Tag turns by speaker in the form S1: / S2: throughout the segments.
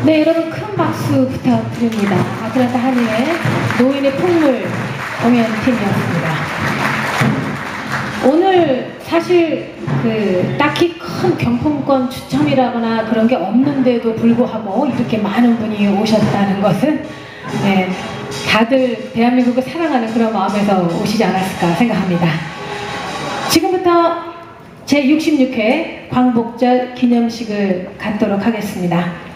S1: 네, 여러분 큰 박수 부탁드립니다. 아틀란타 한의회 노인의 풍물 공연팀이었습니다. 오늘 사실 딱히 큰 경품권 추첨이라거나 그런 게 없는데도 불구하고 이렇게 많은 분이 오셨다는 것은 다들 대한민국을 사랑하는 그런 마음에서 오시지 않았을까 생각합니다. 지금부터 제66회 광복절 기념식을 갖도록 하겠습니다.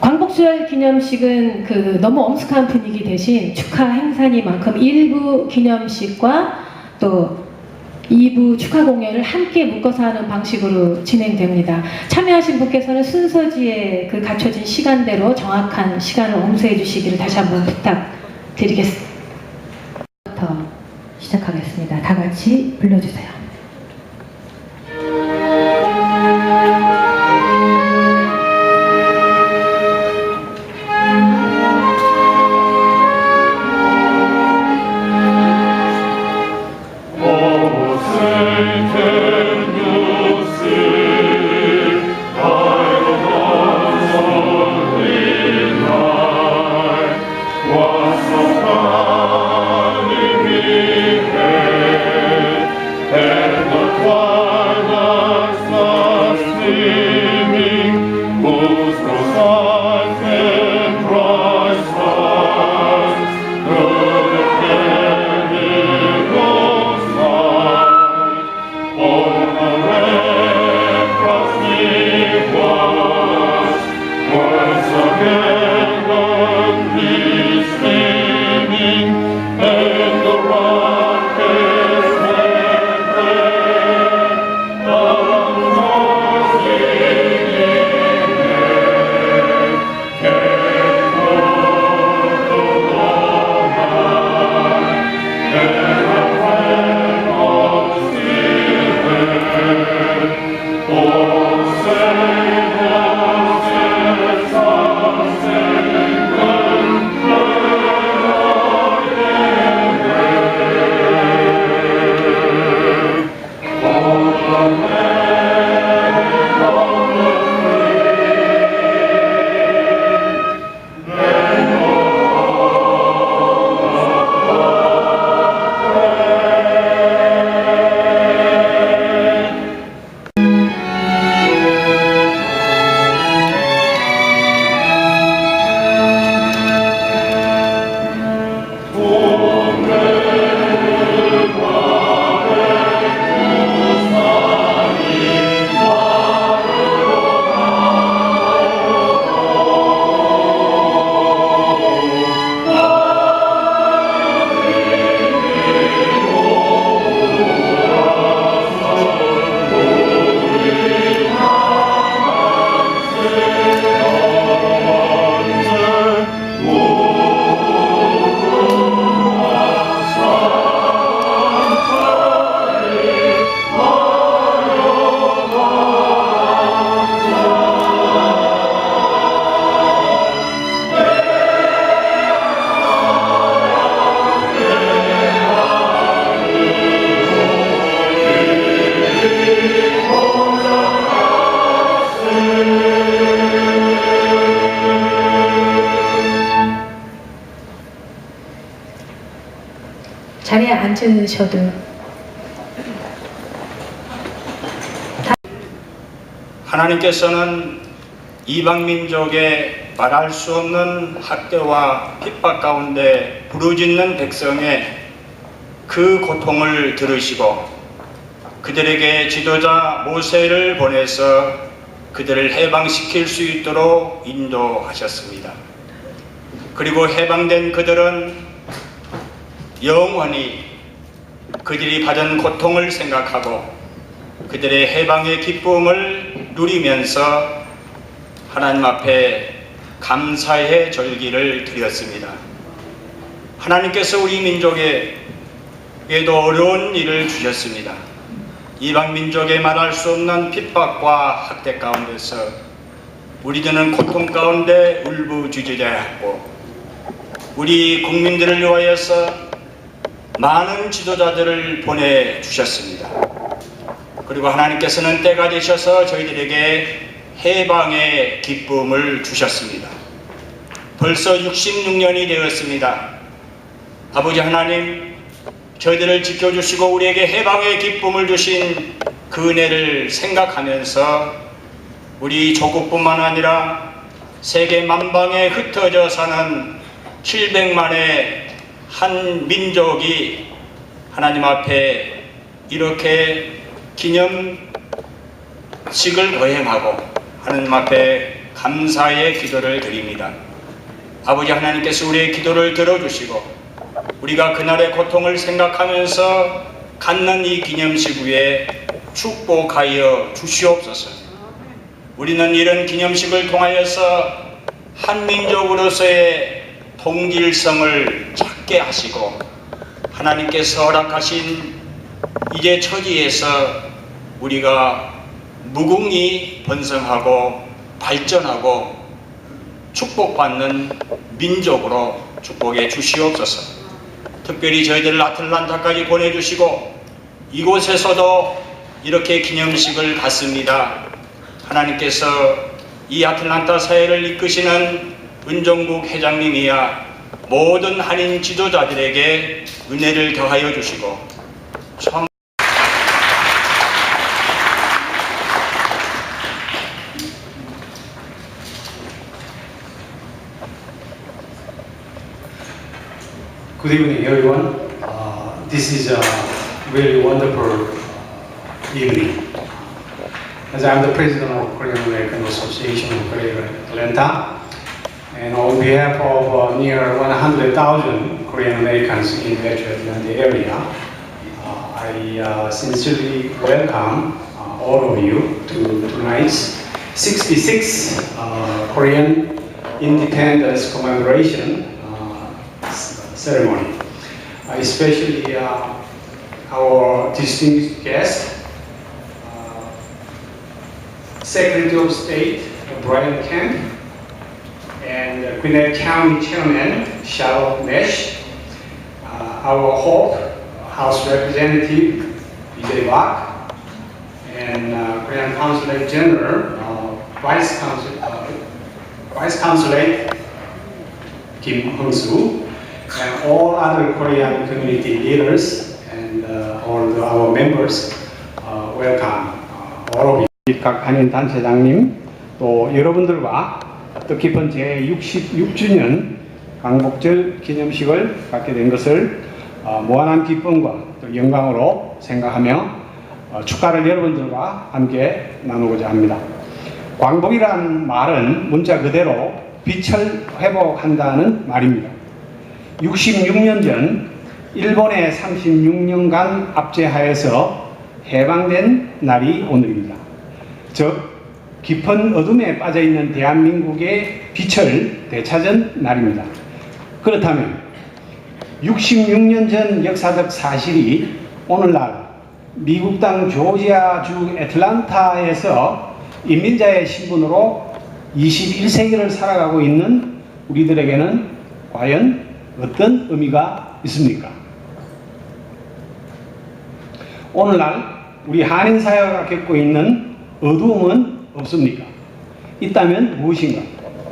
S1: 광복절 기념식은 너무 엄숙한 분위기 대신 축하 행사니만큼 1부 기념식과 또 2부 축하 공연을 함께 묶어서 하는 방식으로 진행됩니다. 참여하신 분께서는 순서지에 갖춰진 시간대로 정확한 시간을 엄수해 주시기를 다시 한번 부탁드리겠습니다. 부터 시작하겠습니다. 다 같이 불러주세요. 자리에 앉으셔도.
S2: 하나님께서는 이방민족의 말할 수 없는 학대와 핍박 가운데 부르짖는 백성의 그 고통을 들으시고 그들에게 지도자 모세를 보내서 그들을 해방시킬 수 있도록 인도하셨습니다. 그리고 해방된 그들은 영원히 그들이 받은 고통을 생각하고 그들의 해방의 기쁨을 누리면서 하나님 앞에 감사의 절기를 드렸습니다. 하나님께서 우리 민족에게도 어려운 일을 주셨습니다. 이방 민족에 말할 수 없는 핍박과 학대 가운데서 우리들은 고통 가운데 울부짖어야하고 우리 국민들을 위하여서 많은 지도자들을 보내주셨습니다. 그리고 하나님께서는 때가 되셔서 저희들에게 해방의 기쁨을 주셨습니다. 벌써 66년이 되었습니다. 아버지 하나님, 저희들을 지켜주시고 우리에게 해방의 기쁨을 주신 그 은혜를 생각하면서 우리 조국뿐만 아니라 세계 만방에 흩어져 사는 700만의 한 민족이 하나님 앞에 이렇게 기념식을 거행하고 하나님 앞에 감사의 기도를 드립니다. 아버지 하나님께서 우리의 기도를 들어주시고 우리가 그날의 고통을 생각하면서 갖는 이 기념식 위에 축복하여 주시옵소서. 우리는 이런 기념식을 통하여서 한민족으로서의 통일성을 찾게 하시고 하나님께서 허락하신 이제 처지에서 우리가 무궁히 번성하고 발전하고 축복받는 민족으로 축복해 주시옵소서. 특별히 저희들을 아틀란타까지 보내주시고 이곳에서도 이렇게 기념식을 갖습니다. 하나님께서 이 아틀란타 사회를 이끄시는 은정국 회장님이야 모든 한인 지도자들에게 은혜를 더하여 주시고 참
S3: Good evening, everyone. This is a really wonderful evening. As I'm the president of Korean American Association of Greater Atlanta, and on behalf of near 100,000 Korean Americans in the Metro Atlanta area, I sincerely welcome all of you to tonight's 66th Korean Independence Commemoration ceremony. Especially our distinguished guest, Secretary of State Brian Kemp, and Gwinnett County Chairman Cheryl Nash, our Hope House Representative Vijay Bach, and Korean Consulate General, Vice Consulate Kim Hong-soo, and all other Korean community leaders and all our members, welcome all of you. 각 한인 단체장님, 또 여러분들과 뜻깊은 제66주년 광복절 기념식을 갖게 된 것을 무한한 기쁨과 또 영광으로 생각하며 축하를 여러분들과 함께 나누고자 합니다. 광복이란 말은 문자 그대로 빛을 회복한다는 말입니다. 66년 전 일본의 36년간 압제하에서 해방된 날이 오늘입니다. 즉 깊은 어둠에 빠져있는 대한민국의 빛을 되찾은 날입니다. 그렇다면 66년 전 역사적 사실이 오늘날 미국 땅 조지아주 애틀란타에서 이민자의 신분으로 21세기를 살아가고 있는 우리들에게는 과연 어떤 의미가 있습니까? 오늘날 우리 한인 사회가 겪고 있는 어두움은 없습니까? 있다면 무엇인가?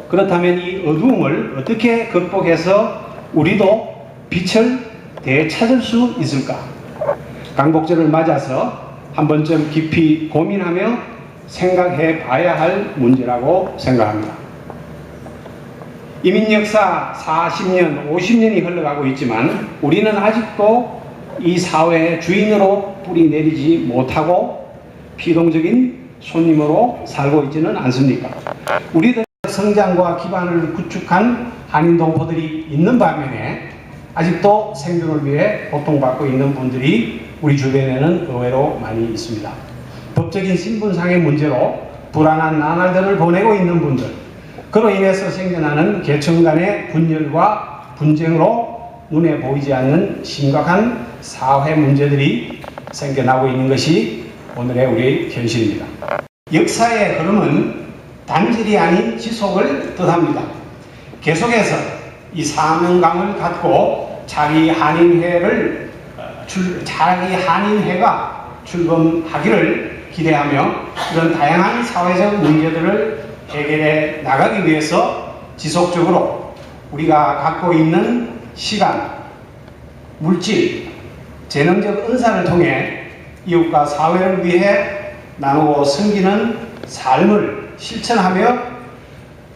S3: 그렇다면 이 어두움을 어떻게 극복해서 우리도 빛을 되찾을 수 있을까? 광복절을 맞아서 한 번쯤 깊이 고민하며 생각해 봐야 할 문제라고 생각합니다. 이민 역사 40년, 50년이 흘러가고 있지만 우리는 아직도 이 사회의 주인으로 뿌리 내리지 못하고 피동적인 손님으로 살고 있지는 않습니까? 우리들의 성장과 기반을 구축한 한인 동포들이 있는 반면에 아직도 생존을 위해 고통받고 있는 분들이 우리 주변에는 의외로 많이 있습니다. 법적인 신분상의 문제로 불안한 나날들을 보내고 있는 분들, 그로 인해서 생겨나는 계층 간의 분열과 분쟁으로 눈에 보이지 않는 심각한 사회 문제들이 생겨나고 있는 것이 오늘의 우리의 현실입니다. 역사의 흐름은 단절이 아닌 지속을 뜻합니다. 계속해서 이 사명감을 갖고 자기 한인회가 출범하기를 기대하며 이런 다양한 사회적 문제들을 해결해 나가기 위해서 지속적으로 우리가 갖고 있는 시간, 물질, 재능적 은사를 통해 이웃과 사회를 위해 나누고 섬기는 삶을 실천하며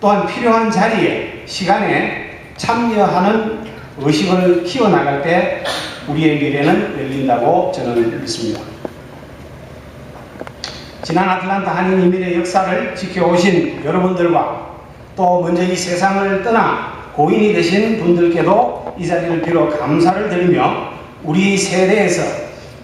S3: 또한 필요한 자리에, 시간에 참여하는 의식을 키워나갈 때 우리의 미래는 열린다고 저는 믿습니다. 지난 아틀란타 한인 이민의 역사를 지켜오신 여러분들과 또 먼저 이 세상을 떠나 고인이 되신 분들께도 이 자리를 빌어 감사를 드리며 우리 세대에서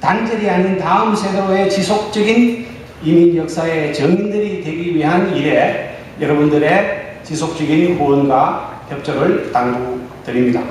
S3: 단절이 아닌 다음 세대로의 지속적인 이민 역사의 정인들이 되기 위한 일에 여러분들의 지속적인 후원과 협조를 당부드립니다.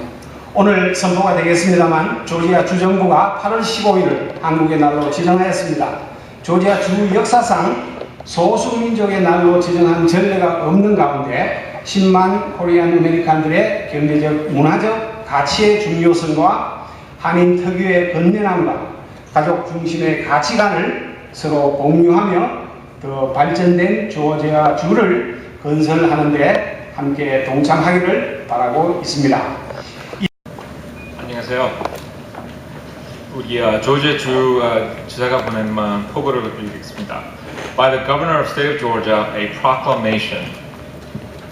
S3: 오늘 선포가 되겠습니다만 조지아 주정부가 8월 15일을 한국의 날로 지정하였습니다. 조지아 주 역사상 소수민족의 날로 지정한 전례가 없는 가운데 10만 코리안 아메리칸들의 경제적, 문화적 가치의 중요성과 한인 특유의 건면함과 가족 중심의 가치관을 서로 공유하며 더 발전된 조지아 주를 건설하는 데 함께 동참하기를 바라고 있습니다.
S4: 안녕하세요. 우리 조지아 주 주사가 보낸 포부를 드리겠습니다. By the Governor of State of Georgia, a proclamation,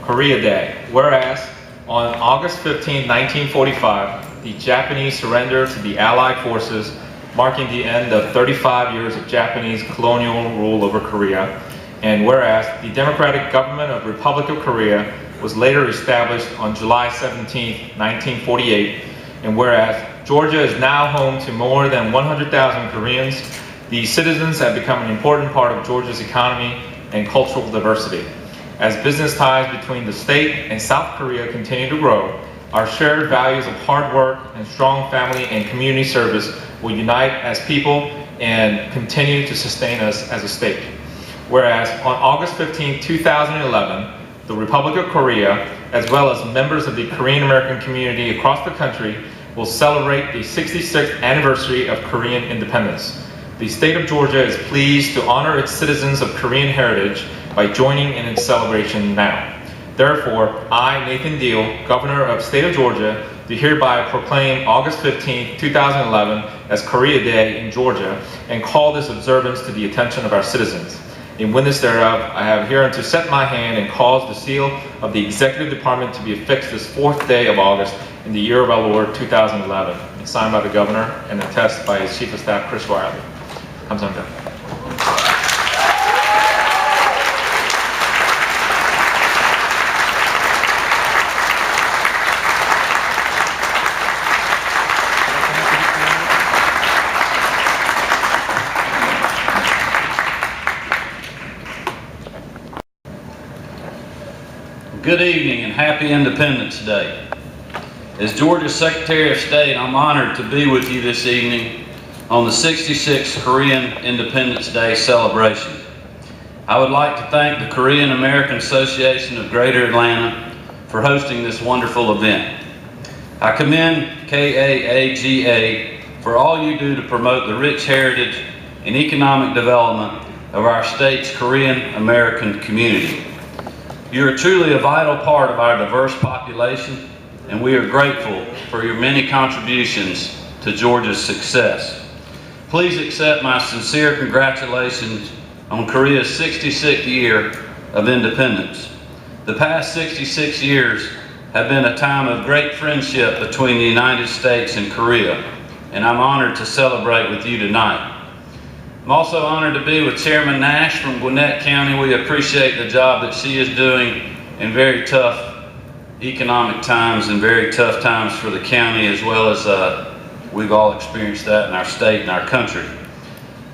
S4: Korea Day. Whereas on August 15, 1945, the Japanese surrendered to the Allied forces, marking the end of 35 years of Japanese colonial rule over Korea. And whereas the Democratic Government of Republic of Korea was later established on July 17, 1948, and whereas Georgia is now home to more than 100,000 Koreans, the citizens have become an important part of Georgia's economy and cultural diversity. As business ties between the state and South Korea continue to grow, our shared values of hard work and strong family and community service will unite as people and continue to sustain us as a state. Whereas on August 15, 2011, the Republic of Korea, as well as members of the Korean American community across the country, will celebrate the 66th anniversary of Korean independence. The state of Georgia is pleased to honor its citizens of Korean heritage by joining in its celebration now. Therefore, I, Nathan Deal, Governor of State of Georgia, do hereby proclaim August 15, 2011 as Korea Day in Georgia and call this observance to the attention of our citizens. In witness thereof, I have hereunto set my hand and caused the seal of the Executive Department to be affixed this 4th day of August in the year of our Lord 2011, and signed by the Governor and attested by his Chief of Staff, Chris Riley. 감사합니다.
S5: Good evening and happy Independence Day. As Georgia's Secretary of State, I'm honored to be with you this evening on the 66th Korean Independence Day celebration. I would like to thank the Korean American Association of Greater Atlanta for hosting this wonderful event. I commend KAAGA for all you do to promote the rich heritage and economic development of our state's Korean American community. You are truly a vital part of our diverse population, and we are grateful for your many contributions to Georgia's success. Please accept my sincere congratulations on Korea's 66th year of independence. The past 66 years have been a time of great friendship between the United States and Korea, and I'm honored to celebrate with you tonight. I'm also honored to be with Chairman Nash from Gwinnett County. We appreciate the job that she is doing in very tough economic times and very tough times for the county, as well as we've all experienced that in our state and our country.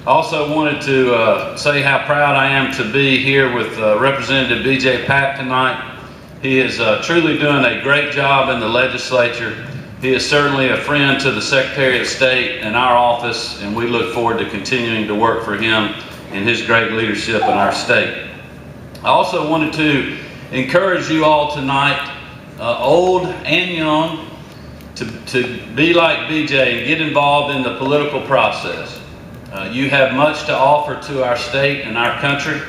S5: I also wanted to say how proud I am to be here with Representative B.J. Papp tonight. He is truly doing a great job in the legislature. He is certainly a friend to the Secretary of State and our office, and we look forward to continuing to work for him and his great leadership in our state. I also wanted to encourage you all tonight, old and young, to be like BJ and get involved in the political process. You have much to offer to our state and our country.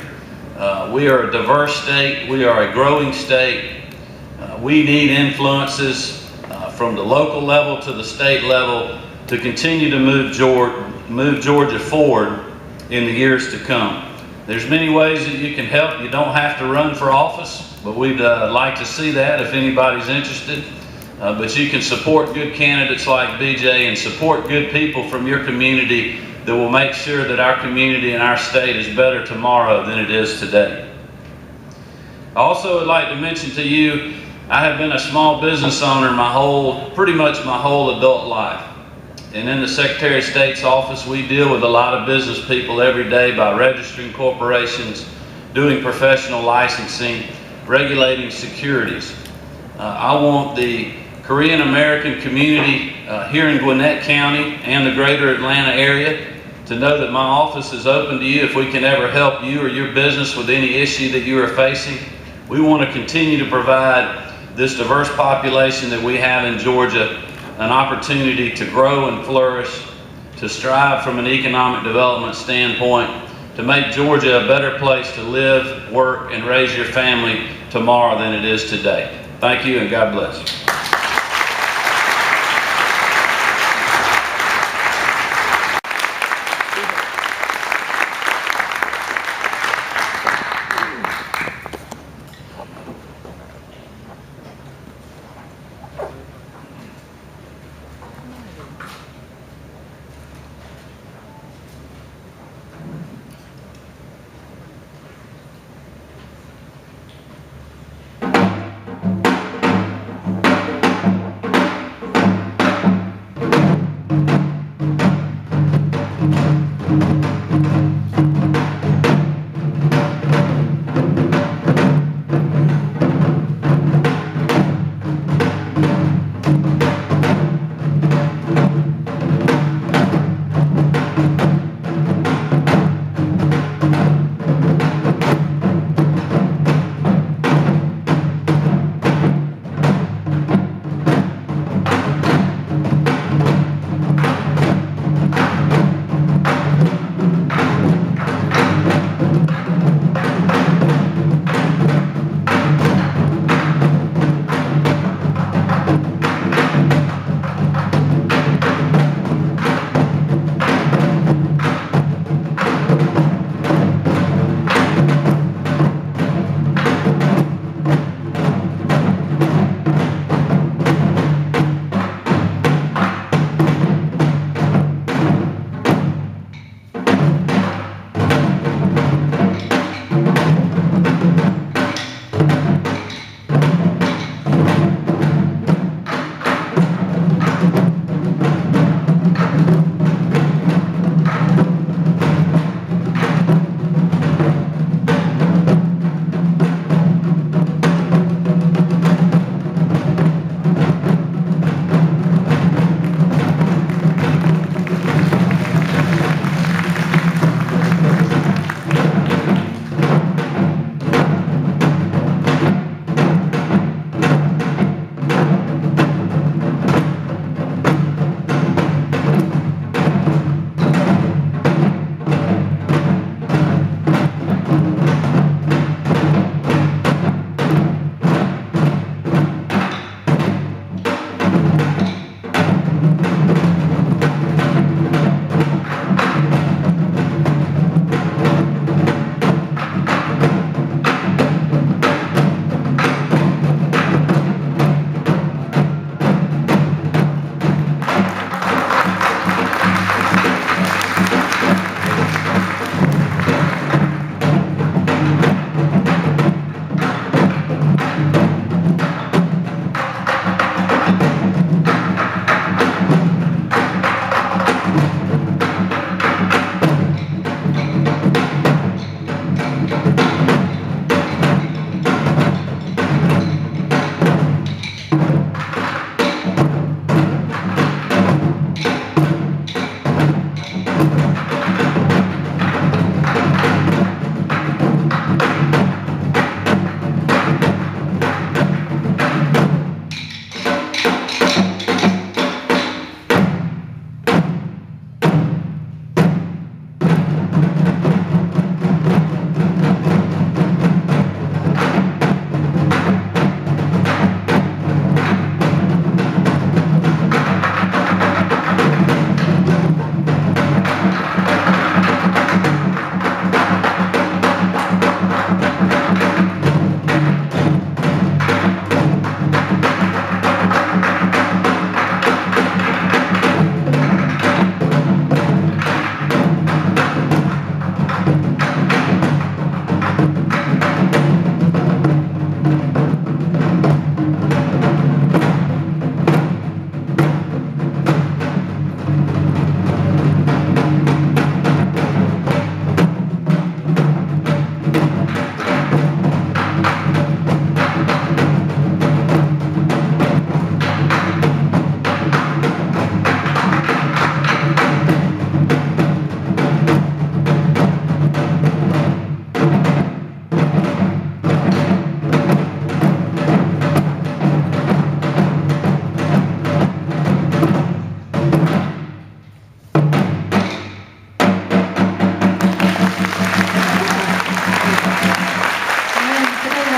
S5: We are a diverse state. We are a growing state. We need influences from the local level to the state level to continue to move Georgia forward in the years to come. There's many ways that you can help. You don't have to run for office, but we'd like to see that if anybody's interested. But you can support good candidates like BJ and support good people from your community that will make sure that our community and our state is better tomorrow than it is today. I also would like to mention to you, I have been a small business owner pretty much my whole adult life. And in the Secretary of State's office, we deal with a lot of business people every day by registering corporations, doing professional licensing, regulating securities. I want the Korean American community here in Gwinnett County and the greater Atlanta area to know that my office is open to you if we can ever help you or your business with any issue that you are facing. We want to continue to provide this diverse population that we have in Georgia an opportunity to grow and flourish, to strive from an economic development standpoint, to make Georgia a better place to live, work, and raise your family tomorrow than it is today. Thank you and God bless.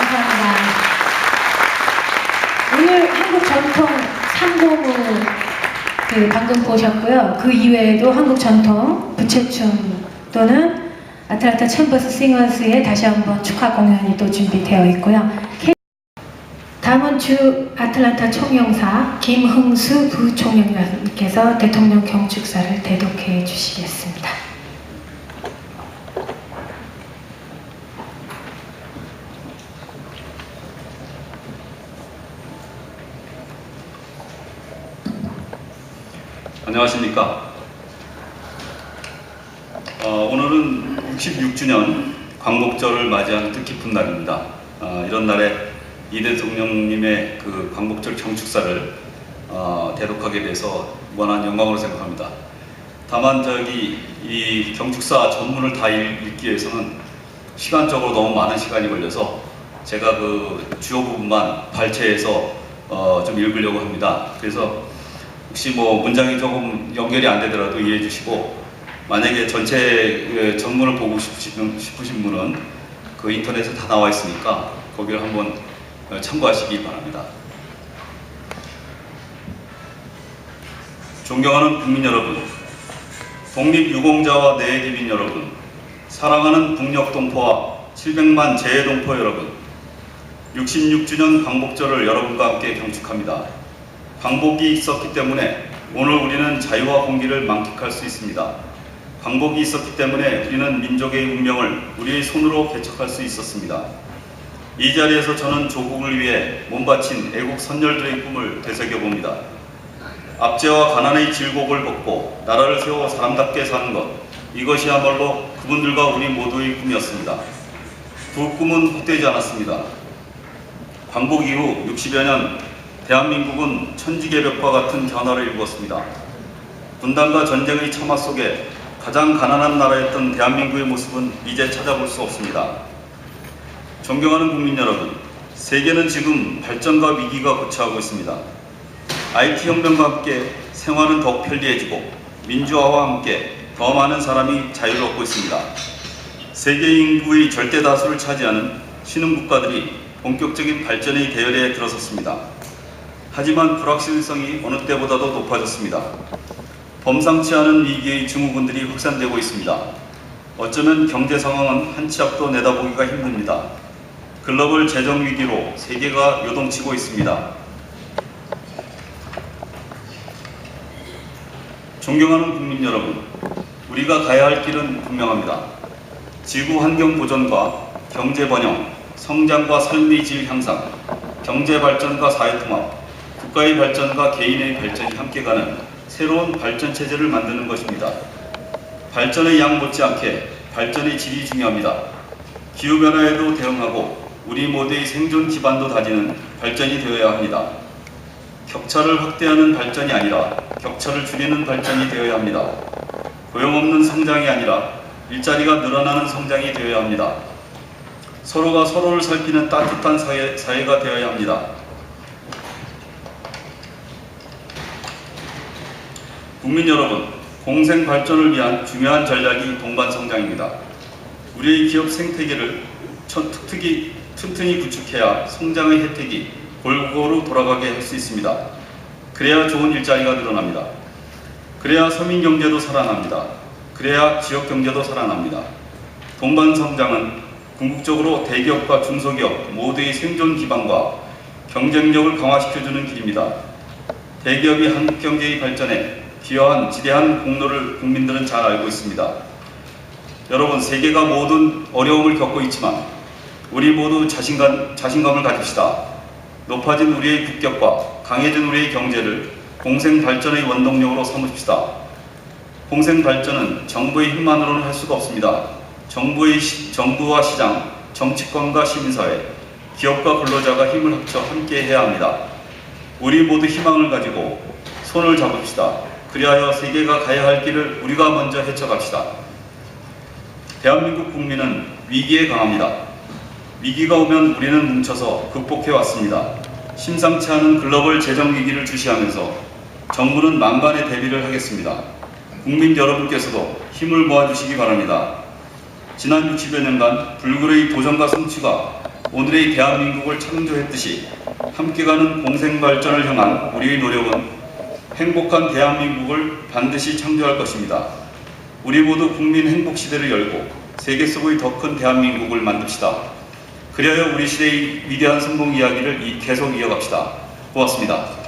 S1: 감사합니다. 오늘 한국 전통 상고무 방금 보셨고요. 그 이외에도 한국 전통 부채춤 또는 아틀란타 챔버스 싱어스의 다시 한번 축하 공연이 또 준비되어 있고요. 다음은 주 아틀란타 총영사 김흥수 부총영사님께서 대통령 경축사를 대독해 주시겠습니다.
S6: 안녕하십니까. 오늘은 66주년 광복절을 맞이하는 뜻깊은 날입니다. 이런 날에 이 대통령님의 그 광복절 경축사를 대독하게 돼서 무한한 영광으로 생각합니다. 다만 이 경축사 전문을 다 읽기 위해서는 시간적으로 너무 많은 시간이 걸려서 제가 그 주요 부분만 발췌해서 좀 읽으려고 합니다. 그래서 혹시 뭐 문장이 조금 연결이 안 되더라도 이해해 주시고, 만약에 전체 전문을 보고 싶으신 분은 그 인터넷에 다 나와 있으니까 거기를 한번 참고하시기 바랍니다. 존경하는 국민 여러분, 독립유공자와 내외기민 여러분, 사랑하는 북녘동포와 700만 재외동포 여러분, 66주년 광복절을 여러분과 함께 경축합니다. 광복이 있었기 때문에 오늘 우리는 자유와 공기를 만끽할 수 있습니다. 광복이 있었기 때문에 우리는 민족의 운명을 우리의 손으로 개척할 수 있었습니다. 이 자리에서 저는 조국을 위해 몸바친 애국 선열들의 꿈을 되새겨봅니다. 압제와 가난의 질곡을 벗고 나라를 세워 사람답게 사는 것, 이것이야말로 그분들과 우리 모두의 꿈이었습니다. 그 꿈은 헛되지 않았습니다. 광복 이후 60여 년 대한민국은 천지개벽과 같은 변화를 일구었습니다. 분단과 전쟁의 참화 속에 가장 가난한 나라였던 대한민국의 모습은 이제 찾아볼 수 없습니다. 존경하는 국민 여러분, 세계는 지금 발전과 위기가 고취하고 있습니다. IT 혁명과 함께 생활은 더욱 편리해지고 민주화와 함께 더 많은 사람이 자유를 얻고 있습니다. 세계 인구의 절대 다수를 차지하는 신흥국가들이 본격적인 발전의 대열에 들어섰습니다. 하지만 불확실성이 어느 때보다도 높아졌습니다. 범상치 않은 위기의 증후군들이 확산되고 있습니다. 어쩌면 경제 상황은 한 치 앞도 내다보기가 힘듭니다. 글로벌 재정 위기로 세계가 요동치고 있습니다. 존경하는 국민 여러분, 우리가 가야 할 길은 분명합니다. 지구 환경 보전과 경제 번영, 성장과 삶의 질 향상, 경제 발전과 사회 통합, 국가의 발전과 개인의 발전이 함께 가는 새로운 발전 체제를 만드는 것입니다. 발전의 양 못지않게 발전의 질이 중요합니다. 기후변화에도 대응하고 우리 모두의 생존 기반도 다지는 발전이 되어야 합니다. 격차를 확대하는 발전이 아니라 격차를 줄이는 발전이 되어야 합니다. 고용없는 성장이 아니라 일자리가 늘어나는 성장이 되어야 합니다. 서로가 서로를 살피는 따뜻한 사회가 되어야 합니다. 국민 여러분, 공생 발전을 위한 중요한 전략이 동반 성장입니다. 우리의 기업 생태계를 튼튼히 구축해야 성장의 혜택이 골고루 돌아가게 할 수 있습니다. 그래야 좋은 일자리가 늘어납니다. 그래야 서민 경제도 살아납니다. 그래야 지역 경제도 살아납니다. 동반 성장은 궁극적으로 대기업과 중소기업 모두의 생존 기반과 경쟁력을 강화시켜주는 길입니다. 대기업이 한국 경제의 발전에 기여한 지대한 공로를 국민들은 잘 알고 있습니다. 여러분, 세계가 모든 어려움을 겪고 있지만 우리 모두 자신감을 가집시다. 높아진 우리의 국격과 강해진 우리의 경제를 공생 발전의 원동력으로 삼읍시다. 공생 발전은 정부의 힘만으로는 할 수가 없습니다. 정부와 시장, 정치권과 시민사회, 기업과 근로자가 힘을 합쳐 함께 해야 합니다. 우리 모두 희망을 가지고 손을 잡읍시다. 그리하여 세계가 가야 할 길을 우리가 먼저 헤쳐갑시다. 대한민국 국민은 위기에 강합니다. 위기가 오면 우리는 뭉쳐서 극복해왔습니다. 심상치 않은 글로벌 재정 위기를 주시하면서 정부는 만반의 대비를 하겠습니다. 국민 여러분께서도 힘을 모아주시기 바랍니다. 지난 60여 년간 불굴의 도전과 성취가 오늘의 대한민국을 창조했듯이 함께 가는 공생 발전을 향한 우리의 노력은 행복한 대한민국을 반드시 창조할 것입니다. 우리 모두 국민 행복 시대를 열고 세계 속의 더 큰 대한민국을 만듭시다. 그리하여 우리 시대의 위대한 성공 이야기를 계속 이어갑시다. 고맙습니다.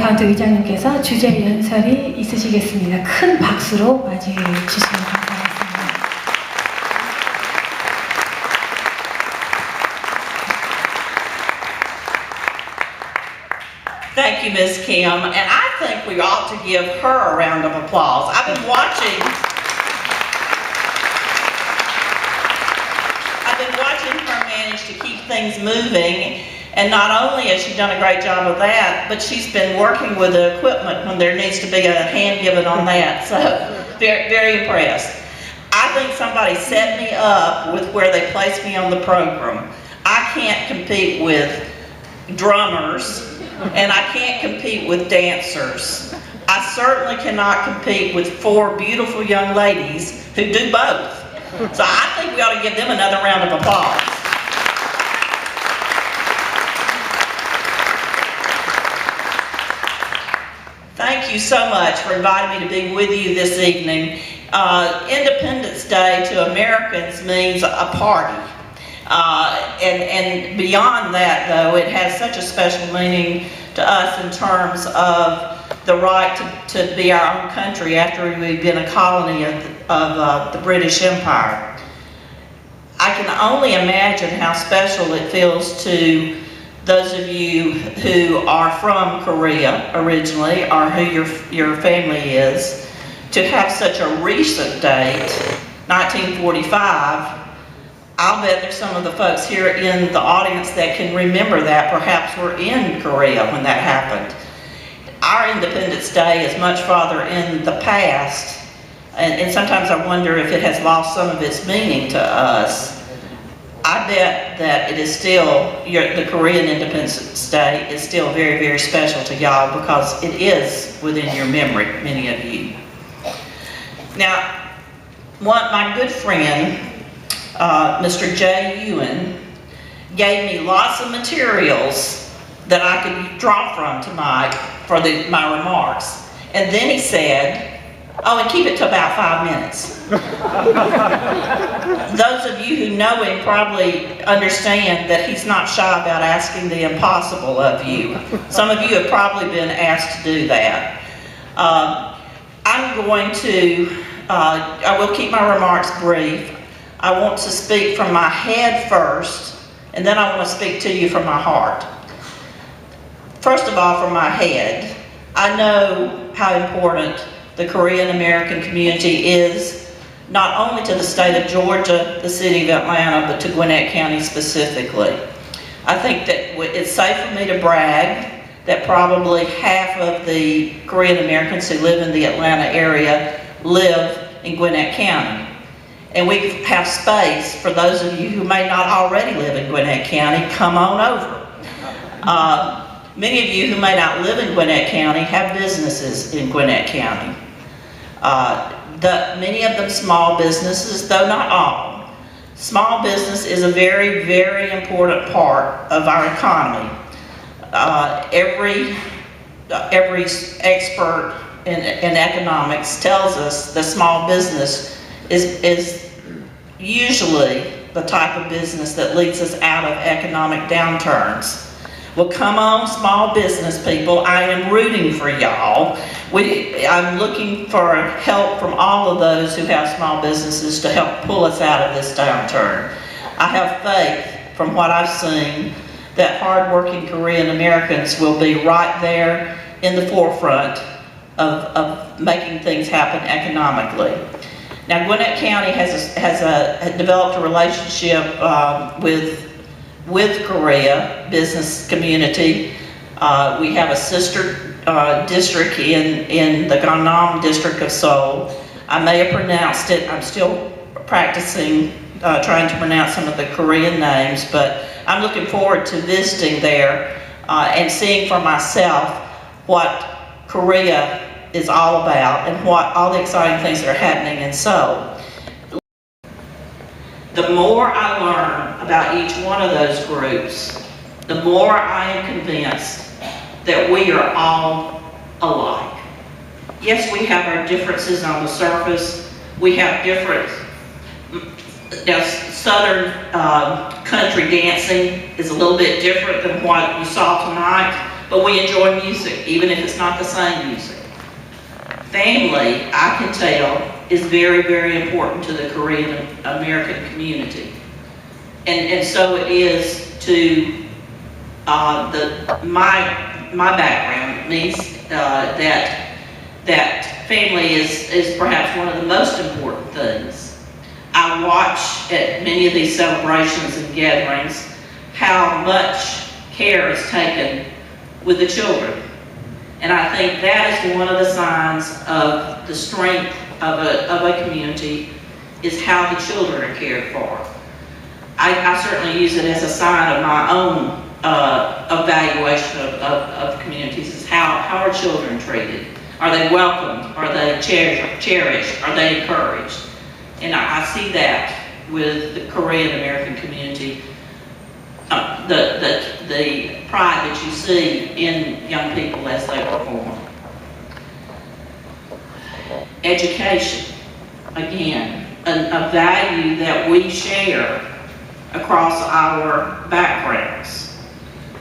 S1: 다운트 의장님께서 주제 연설이 있으시겠습니다. 큰 박수로 맞이해 주시면 감사하겠습니다.
S7: Thank you, Ms. Kim, and I think we ought to give her a round of applause. I've been watching her manage to keep things moving, and not only has she done a great job of that, but she's been working with the equipment when there needs to be a hand given on that, so very, very impressed. I think somebody set me up with where they placed me on the program. I can't compete with drummers, and I can't compete with dancers. I certainly cannot compete with 4 beautiful young ladies who do both. So I think we ought to give them another round of applause. Thank you so much for inviting me to be with you this evening. Independence Day to Americans means a party. And beyond that, though, it has such a special meaning to us in terms of the right to be our own country after we've been a colony of the British Empire. I can only imagine how special it feels to those of you who are from Korea originally, or who your family is, to have such a recent date, 1945. I'll bet there's some of the folks here in the audience that can remember that. Perhaps were in Korea when that happened. Our Independence Day is much farther in the past, and sometimes I wonder if it has lost some of its meaning to us. I bet that it is still, the Korean Independence Day is still very, very special to y'all because it is within your memory, many of you. Now, my good friend, Mr. Jay Ewan, gave me lots of materials that I could draw from tonight for my remarks. And then he said, oh, and keep it to about 5 minutes. Those of you who know him probably understand that he's not shy about asking the impossible of you. Some of you have probably been asked to do that. I will keep my remarks brief. I want to speak from my head first, and then I want to speak to you from my heart. First of all, from my head, I know how important the Korean American community is, not only to the state of Georgia, the city of Atlanta, but to Gwinnett County specifically. I think that it's safe for me to brag that probably half of the Korean Americans who live in the Atlanta area live in Gwinnett County. And we have space for those of you who may not already live in Gwinnett County, come on over. Many of you who may not live in Gwinnett County have businesses in Gwinnett County. Many of them small businesses, though not all. Small business is a very, very important part of our economy. Every expert in economics tells us that small business is usually the type of business that leads us out of economic downturns. Well, come on, small business people, I am rooting for y'all. I'm looking for help from all of those who have small businesses to help pull us out of this downturn. I have faith, from what I've seen, that hardworking Korean Americans will be right there in the forefront of making things happen economically. Now, Gwinnett County has developed a relationship with Korea business community. We have a sister district in the Gangnam district of Seoul. I may have pronounced it. I'm still practicing trying to pronounce some of the Korean names, but I'm looking forward to visiting there and seeing for myself what Korea is all about and what all the exciting things that are happening in Seoul. The more I learn about each one of those groups, the more I am convinced that we are all alike. Yes, we have our differences on the surface. We have different, southern country dancing is a little bit different than what you saw tonight. but we enjoy music, even if it's not the same music. Family, I can tell, is very, very important to the Korean American community. And so it is to my background. It means that family is perhaps one of the most important things. I watch at many of these celebrations and gatherings how much care is taken with the children. And I think that is one of the signs of the strength of a community, is how the children are cared for. I certainly use it as a sign of my own evaluation of communities, is how are children treated? Are they welcomed? Are they cherished? Are they encouraged? And I see that with the Korean American community, the pride that you see in young people as they perform. Education, again, a value that we share across our backgrounds.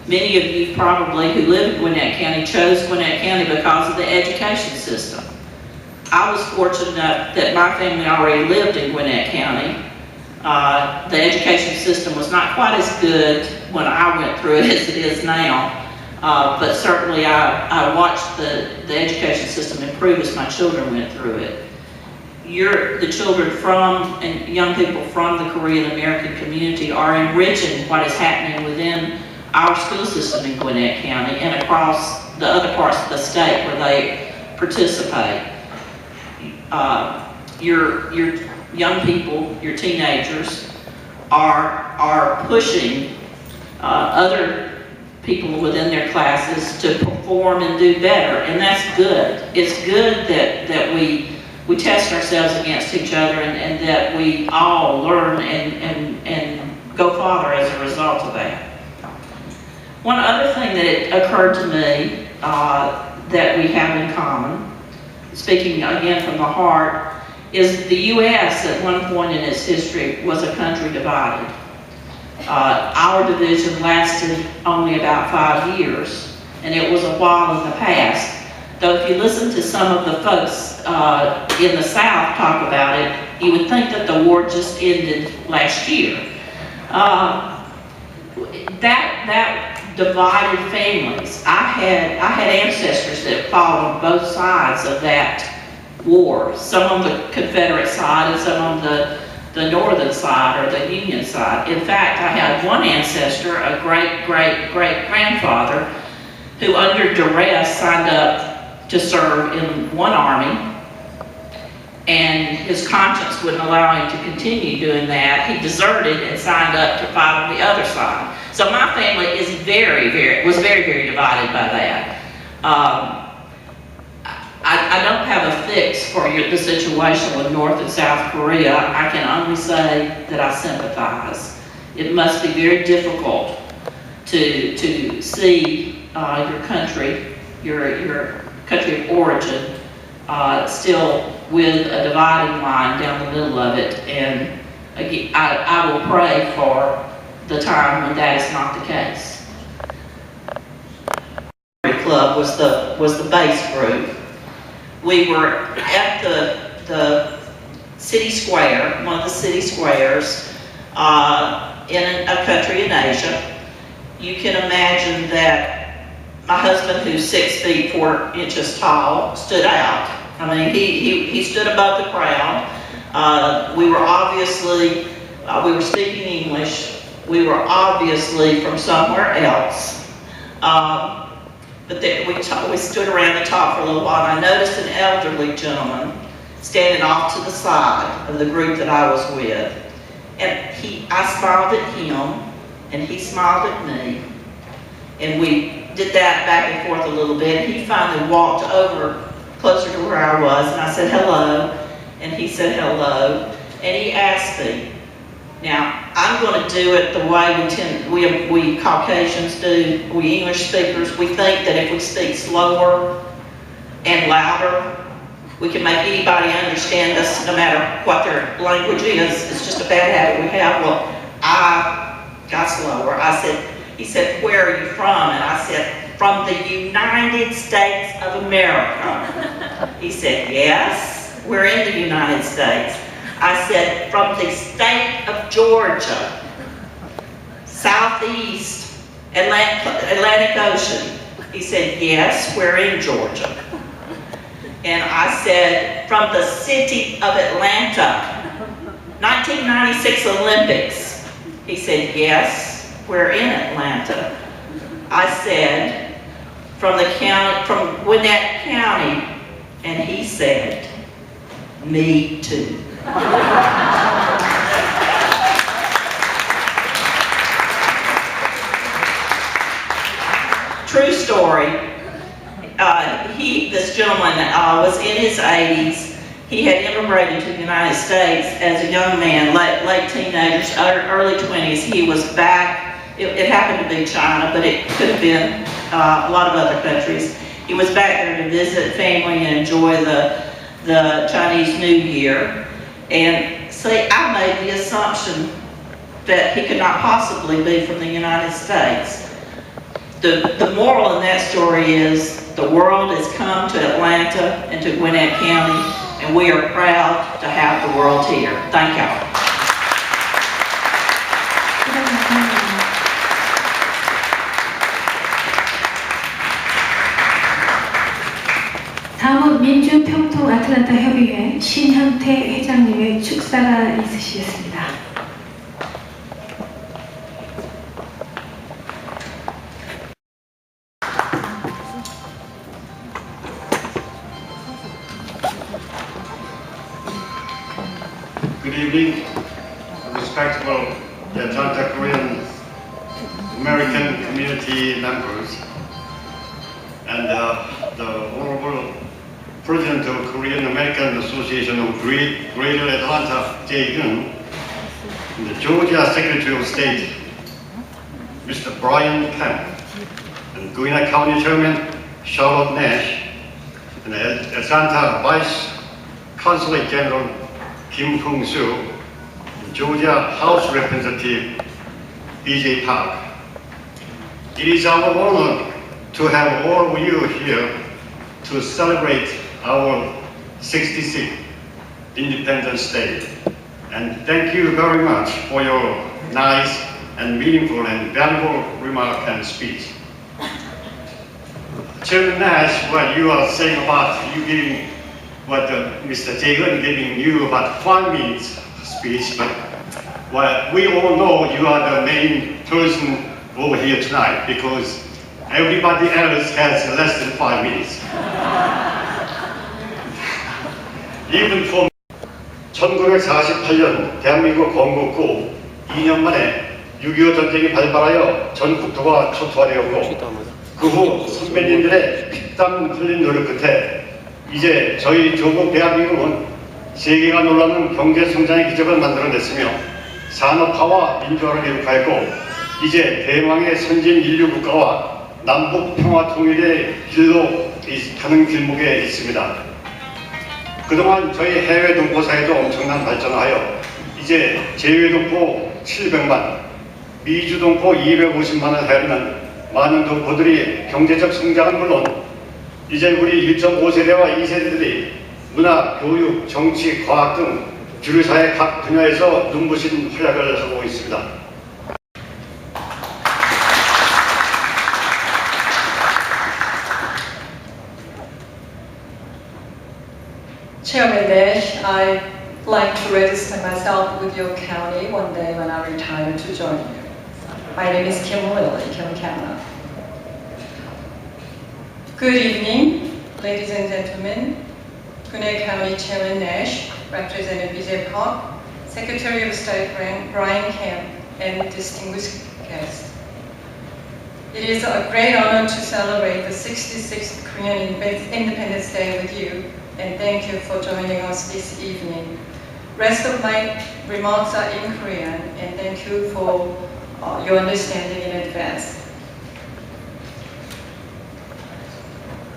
S7: Many of you probably who live in Gwinnett County chose Gwinnett County because of the education system. I was fortunate enough that my family already lived in Gwinnett County. The education system was not quite as good when I went through it as it is now, but certainly I watched the education system improve as my children went through it. The children from and young people from the Korean American community are enriching what is happening within our school system in Gwinnett County and across the other parts of the state where they participate. Your young people, your teenagers, are pushing other people within their classes to perform and do better, and that's good. It's good that we test ourselves against each other and that we all learn and go farther as a result of that. One other thing that it occurred to me that we have in common, speaking again from the heart, is the U.S. at one point in its history was a country divided. Our division lasted only about 5 years, and it was a while in the past. Though if you listen to some of the folks in the South talk about it, you would think that the war just ended last year. That divided families. I had ancestors that fought on both sides of that war, some on the Confederate side and some on the northern side or the Union side. In fact, I had one ancestor, a great-great-great-grandfather, who under duress signed up to serve in one army, and his conscience wouldn't allow him to continue doing that. He deserted and signed up to fight on the other side. So my family is was very, very divided by that. I don't have a fix for the situation with North and South Korea. I can only say that I sympathize. It must be very difficult to see your country, your country of origin, still with a dividing line down the middle of it. And again, I will pray for the time when that is not the case. Club was the base group. We were at the city square, one of the city squares, in a country in Asia. You can imagine that my husband, who's 6 feet 4 inches tall, stood out. I mean, he stood above the crowd. We were obviously, we were speaking English. We were obviously from somewhere else. But then we stood around the top for a little while, and I noticed an elderly gentleman standing off to the side of the group that I was with. And I smiled at him, and he smiled at me. And we did that back and forth a little bit. He finally walked over closer to where I was, and I said hello, and he said hello, and he asked me. Now, I'm going to do it the way we Caucasians do, we English speakers. We think that if we speak slower and louder, we can make anybody understand us no matter what their language is. It's just a bad habit we have. Well, I got slower. He said, where are you from? And I said, from the United States of America? He said, yes, we're in the United States. I said, from the state of Georgia, southeast Atlantic Ocean. He said, yes, we're in Georgia. And I said, from the city of Atlanta, 1996 Olympics. He said, yes, we're in Atlanta. I said, from the county, from Gwinnett County, and he said, me too. True story. This gentleman was in his 80s. He had immigrated to the United States as a young man, late teenagers, early 20s. He was back. It happened to be China, but it could have been a lot of other countries. He was back there to visit family and enjoy the Chinese New Year. And see, I made the assumption that he could not possibly be from the United States. The moral in that story is the world has come to Atlanta and to Gwinnett County, and we are proud to have the world here. Thank y'all.
S1: 다음은 민주평통 아틀란타 협의회 신현태 회장님의 축사가 있으시겠습니다.
S8: Good evening, respectable Atlanta Korean American community members and the Honorable President of Korean American Association of Greater Atlanta, Jae Geun, and the Georgia Secretary of State, Mr. Brian Kemp, and Gwinnett County Chairman Charlotte Nash, and the Atlanta Vice Consulate General Kim Hung-soo, Georgia House Representative B.J. Park. It is our honor to have all of you here to celebrate our 66th Independence Day. And thank you very much for your nice and meaningful and valuable remark and speech. Chairman Nash, what you are saying about you giving what Mr. Jae Geun giving you about 5 minutes speech, but well, we all know you are the main person over here tonight because everybody else has less than 5 minutes. Even for 1948년 대한민국 건국 후 2년 만에 6.25 전쟁이 발발하여 전 국토가 초토화되었고 그 후 선배님들의 피땀 흘린 노력 끝에 이제 저희 조국 대한민국은 세계가 놀라는 경제 성장의 기적을 만들어냈으며 산업화와 민주화를 이룩하였고 이제 대망의 선진 인류 국가와 남북 평화 통일의 길로 가는 길목에 있습니다. 그동안 저희 해외 동포 사회도 엄청난 발전하여 이제 제외 동포 700만, 미주 동포 250만을 해하는 많은 동포들이 경제적 성장은 물론 이제 우리 1.5세대와 2세대들이 문화, 교육, 정치, 과학 등 주류사회 각 분야에서 눈부신 활약을 하고 있습니다.
S9: Chairman Nash, I'd like to register myself with your county one day when I retire to join you. My name is Kim Lily, Kim Canada. Good evening, ladies and gentlemen. Gwinnett County Chairman Nash, Representative B.J. Park, Secretary of State Brian Kemp, and distinguished guests. It is a great honor to celebrate the 66th Korean Independence Day with you, and thank you for joining us this evening. Rest of my remarks are in Korean, and thank you for your understanding in advance.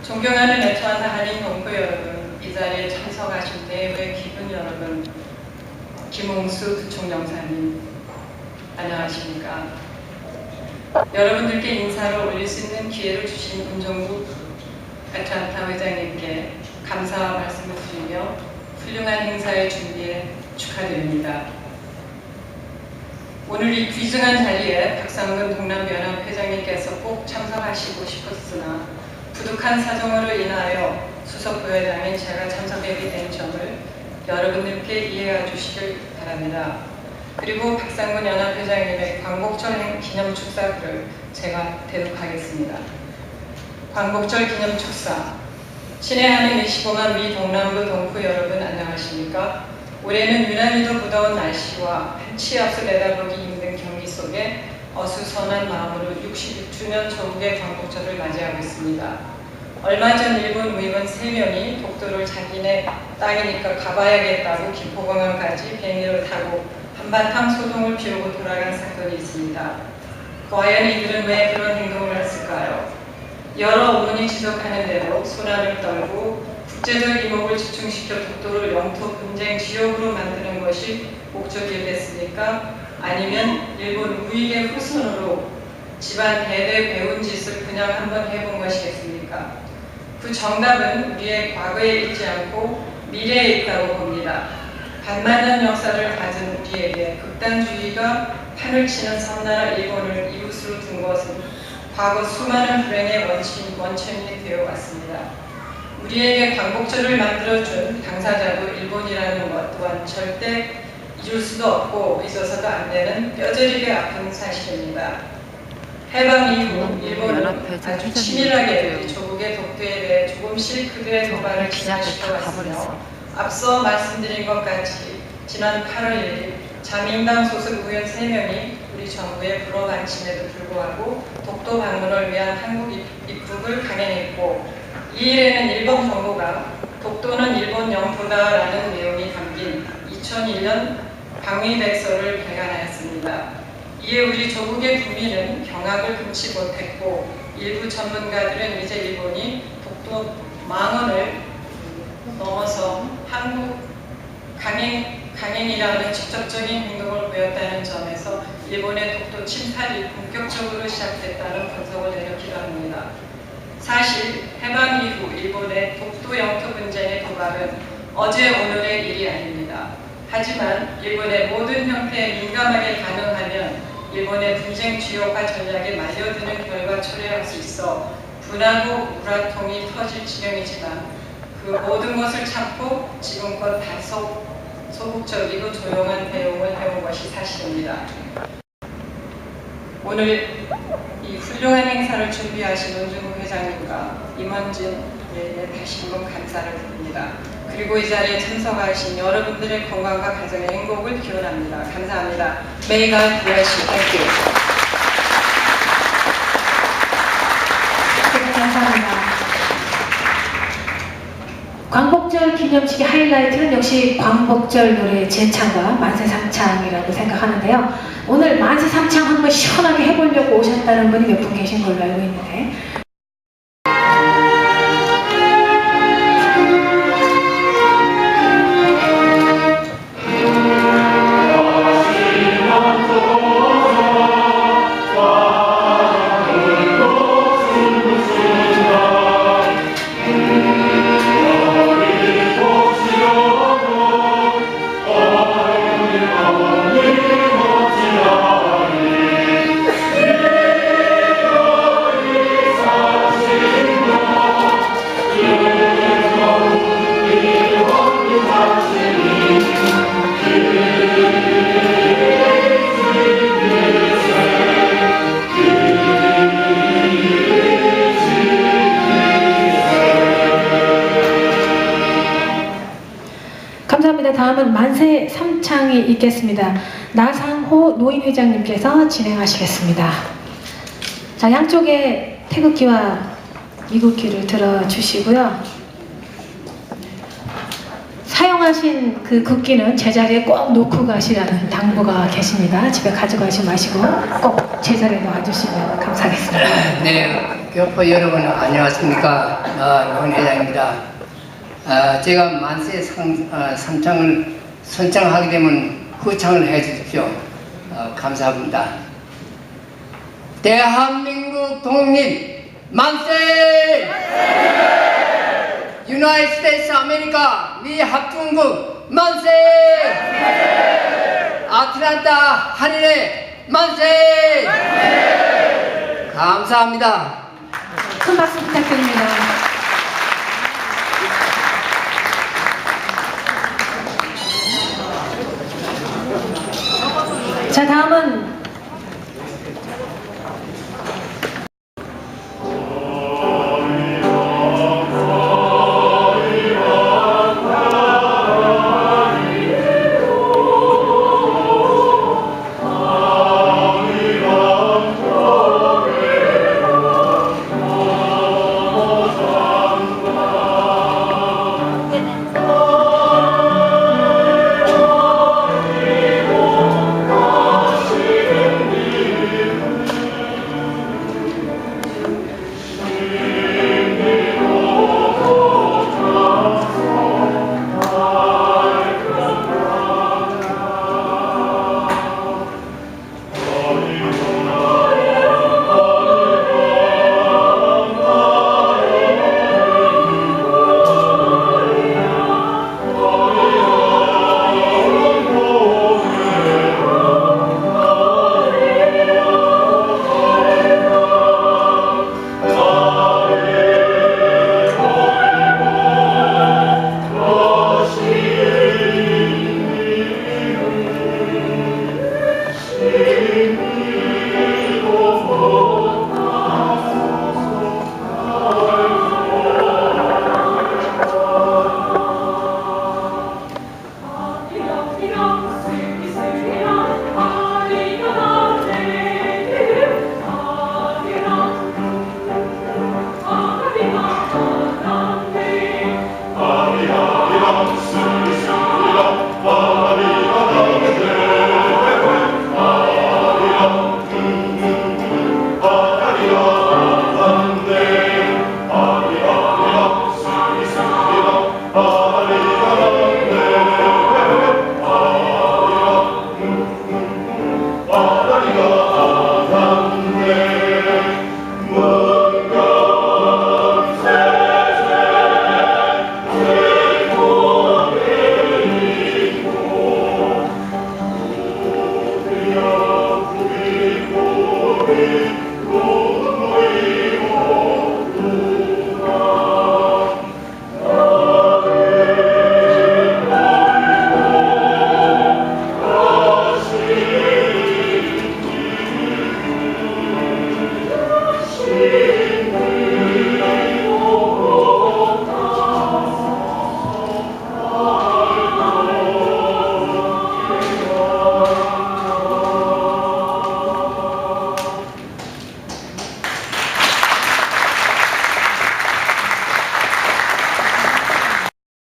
S9: 존경하는 애틀랜타 한인 동포 여러분, 이 자리에 참석하신 대회 기분 여러분, 김홍수 부총영사님, 안녕하십니까? 여러분들께 인사를 올릴 수 있는 기회를 주신 운정부 애틀랜타 회장님께 감사와 말씀을 드리며 훌륭한 행사의 준비에 축하드립니다. 오늘 이 귀중한 자리에 박상근 동남연합 회장님께서 꼭 참석하시고 싶었으나 부득한 사정으로 인하여 수석 부회장인 제가 참석하게 된 점을 여러분들께 이해해 주시길 바랍니다. 그리고 박상근 연합회장님의 광복절 기념 축사를 제가 대독하겠습니다. 광복절 기념 축사. 친애하는 25만 미 동남부 동포 여러분 안녕하십니까? 올해는 유난히도 무더운 날씨와 한치 앞서 내다보기 힘든 경기 속에 어수선한 마음으로 66주년 조국의 광복절을 맞이하고 있습니다. 얼마 전 일본 의원 3명이 독도를 자기네 땅이니까 가봐야겠다고 김포공항까지 비행기를 타고 한바탕 소동을 피우고 돌아간 사건이 있습니다. 과연 이들은 왜 그런 행동을 했을까요? 여러 어머니 지적하는 대로 소란을 떨고 국제적 이목을 집중시켜 독도를 영토 분쟁 지역으로 만드는 것이 목적이었습니까? 아니면 일본 우익의 후손으로 집안 대대 배운 짓을 그냥 한번 해본 것이겠습니까? 그 정답은 우리의 과거에 있지 않고 미래에 있다고 봅니다. 반만년 역사를 가진 우리에게 극단주의가 판을 치는 섬나라 일본을 이웃으로 둔 것은 과거 수많은 불행의 원천이 되어 왔습니다. 우리에게 광복절을 만들어준 당사자도 일본이라는 것 또한 절대 잊을 수도 없고 잊어서도 안 되는 뼈저리게 아픈 사실입니다. 해방 이후 일본은 아주 치밀하게 우리 조국의 독도에 대해 조금씩 그들의 도발을 진화시켜왔으며 앞서 말씀드린 것 같이 지난 8월 1일 자민당 소속 의원 3명이 우리 정부에 불어반침에도 불구하고 독도 방문을 위한 한국 입국을 강행했고 이 일에는 일본 정부가 독도는 일본 영토다라는 내용이 담긴 2001년 방위백서를 발간하였습니다. 이에 우리 조국의 국민은 경악을 금치 못했고 일부 전문가들은 이제 일본이 독도 망언을 넘어서 한국 강행이라는 직접적인 행동을 보였다는 점에서 일본의 독도 침탈이 본격적으로 시작됐다는 분석을 내놓기도 합니다. 사실 해방 이후 일본의 독도 영토 분쟁의 도발은 어제 오늘의 일이 아닙니다. 하지만 일본의 모든 형태에 민감하게 반응하면 일본의 분쟁 주요화 전략에 말려드는 결과 초래할 수 있어 분하고 우라통이 터질 지경이지만 그 모든 것을 참고 지금껏 다소 소극적이고 조용한 대응을 해온 것이 사실입니다. 오늘 이 훌륭한 행사를 준비하신 운중국 회장님과 임원진에게 다시 한번 감사를 드립니다. 그리고 이 자리에 참석하신 여러분들의 건강과 가정의 행복을 기원합니다. 감사합니다. May God bless you. Thank you.
S1: 네, 감사합니다. 광복절 기념식의 하이라이트는 역시 광복절 노래 재창과 만세삼창이라고 생각하는데요. 오늘 만세삼창 한번 시원하게 해보려고 오셨다는 분이 몇 분 계신 걸로 알고 있는데 감사합니다. 다음은 만세 삼창이 있겠습니다. 나상호 노인회장님께서 진행하시겠습니다. 자, 양쪽에 태극기와 미국기를 들어주시고요. 사용하신 그 국기는 제자리에 꼭 놓고 가시라는 당부가 계십니다. 집에 가져가지 마시고 꼭 제자리에 놔주시면 감사하겠습니다.
S10: 네, 교포 여러분 안녕하십니까. 노인 회장입니다. 제가 만세 삼창을 선창하게 되면 후창을 해 주십시오. 감사합니다. 대한민국 독립 만세! 유나이티드 스테이츠 아메리카 미합중국 만세! 아틀란타 한인회 만세! 감사합니다.
S1: 큰 박수 부탁드립니다. 자, 다음은
S11: Amen.